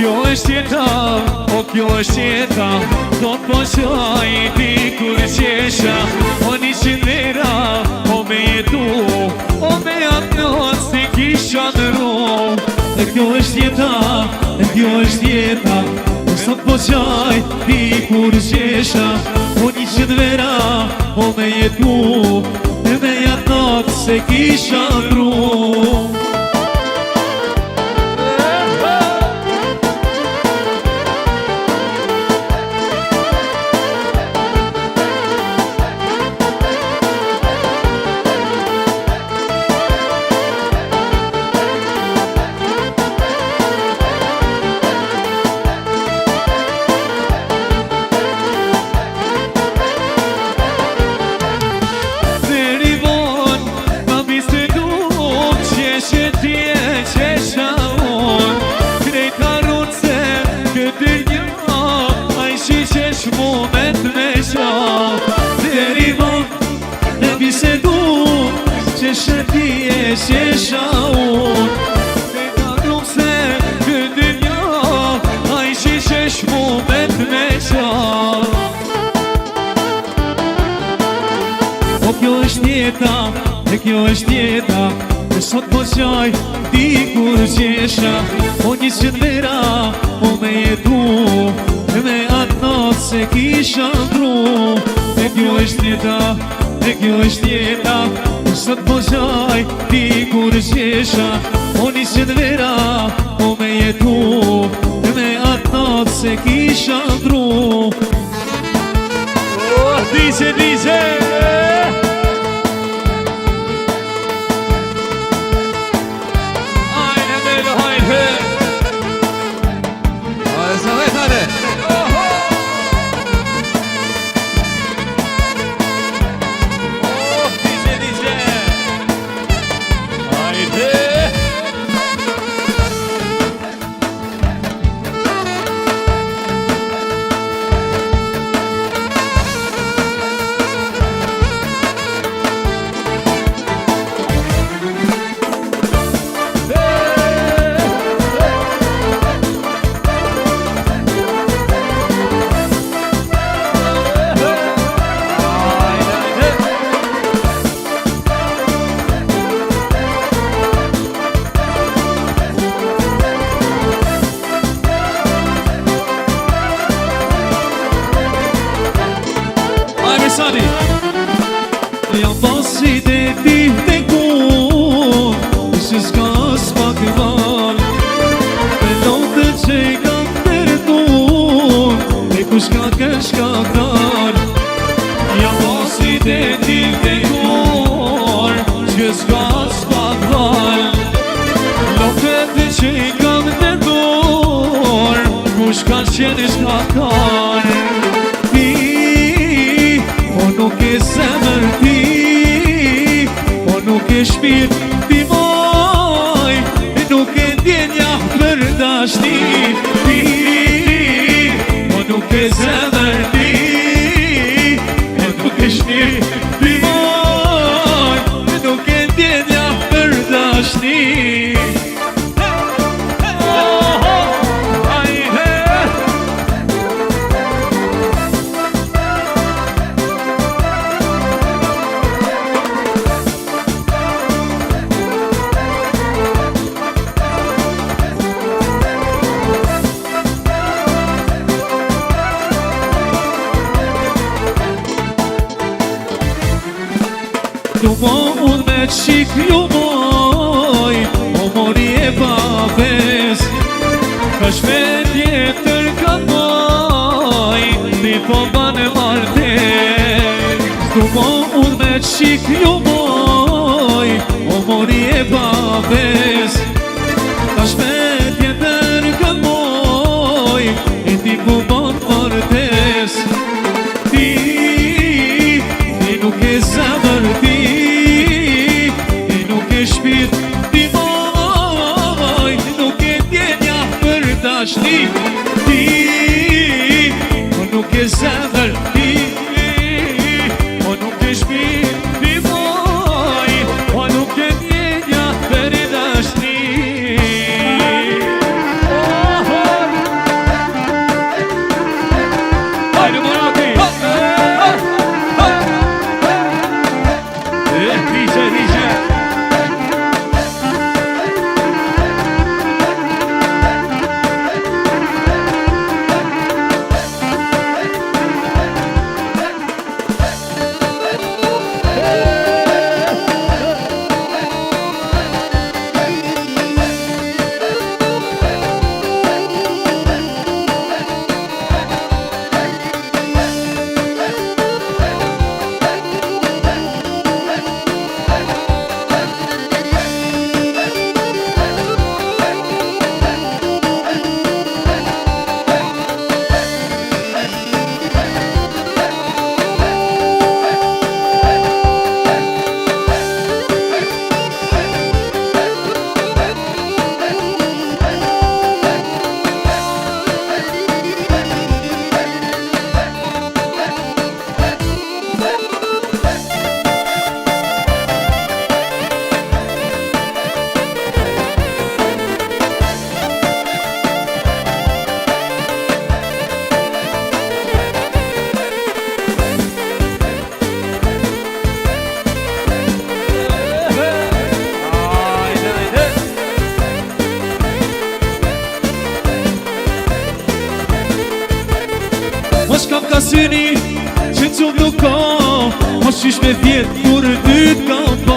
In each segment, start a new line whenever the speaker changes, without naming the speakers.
Kjo është jeta, o kjo është jeta, do të poqoj ti kur qesha. O 100 lira, o me jetu, o me atë not si kisha në ru. E kjo është jeta, e kjo është jeta, do të poqoj ti kur qesha. O 100 lira, o me jetu, e me atë not si kisha në ru. Qesha unë me kalum se këtë dynja a i qesh mu me të meqa. O kjo është jeta, e kjo është jeta, e sot po qaj ti kur qesha. O 100 lira, o me jetu, e me atë natë se kisha ndru. E kjo është jeta, e kjo është jeta, sot po qaj ti kur qesha. O 100 lira, o me jetu, e me atë natë se kisha ndru. DJ, DJ! Hajde, Melo, hajde! Hajde, sa vejt, hajde! Jam pasit e ti të kun, që s'ka s'pak val, me lote që i kam tërtun, e kush ka kësh ka ktar. Jam pasit e ti të kun, që s'ka s'pak val, lote që i kam tërtun, kush ka qenë s'ka ktar. Nuk e zemër ti, o nuk e shpirt ti moj, nuk e ndjenja për dashni ti. O nuk e zemër ti, nuk e shpirt ti moj, nuk e ndjenja për dashni. Ju mo unë me qik ju moj, o mori e babes, ka shmet jetër ka moj, ti po banë martes. Ju mo unë me qik ju moj, o mori e babes, ka shmet jetër ka moj, e ti po banë martes. Ti nuk e zemër ti, shpirt ti moj, nuk e ndjenja për dashni ti. O nuk e zemër ti, o nuk e shpirt ti moj, o nuk e ndjenja për dashni. ka syni që qëmë nuk ka Ma shish me vjetë kur dyt ka po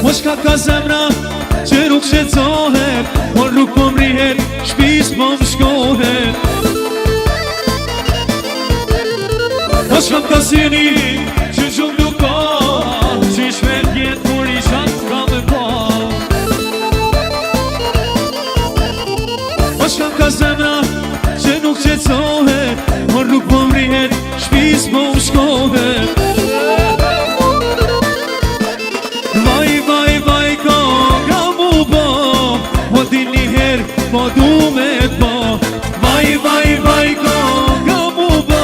Ma shka ka zemra që nuk shqetësohet Por nuk po mrihet, shpis po më shkohet Ma shka ka syni që qëmë nuk ka Qish me vjetë kur i shanë ka me pa Ma shka ka zemra që nuk qetësohet Por nuk po mrihet, shpis po më shkohet Vaj, vaj, vaj, ka mu bo Po din një her, po du me t'bo Vaj, vaj, vaj, ka mu bo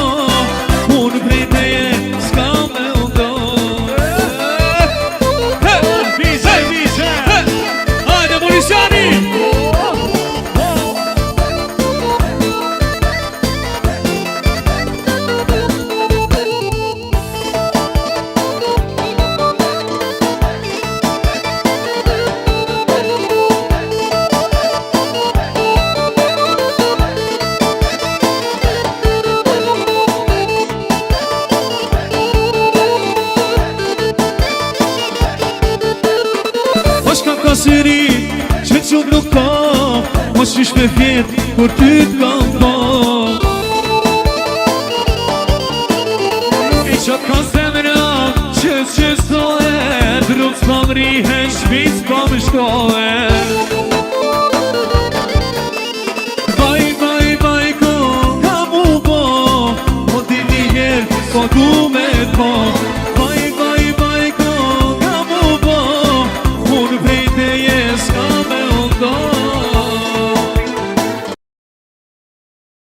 Unë prej teje, s'ka me undo Vise, vise Hajde, Morisiani Syri që qëmë nuk ka Ma shish me vjetë kur ty t'kam pa I qatë ka zemra që qëstohet Rrugë s'pa mrihen, shpic pa më shtohet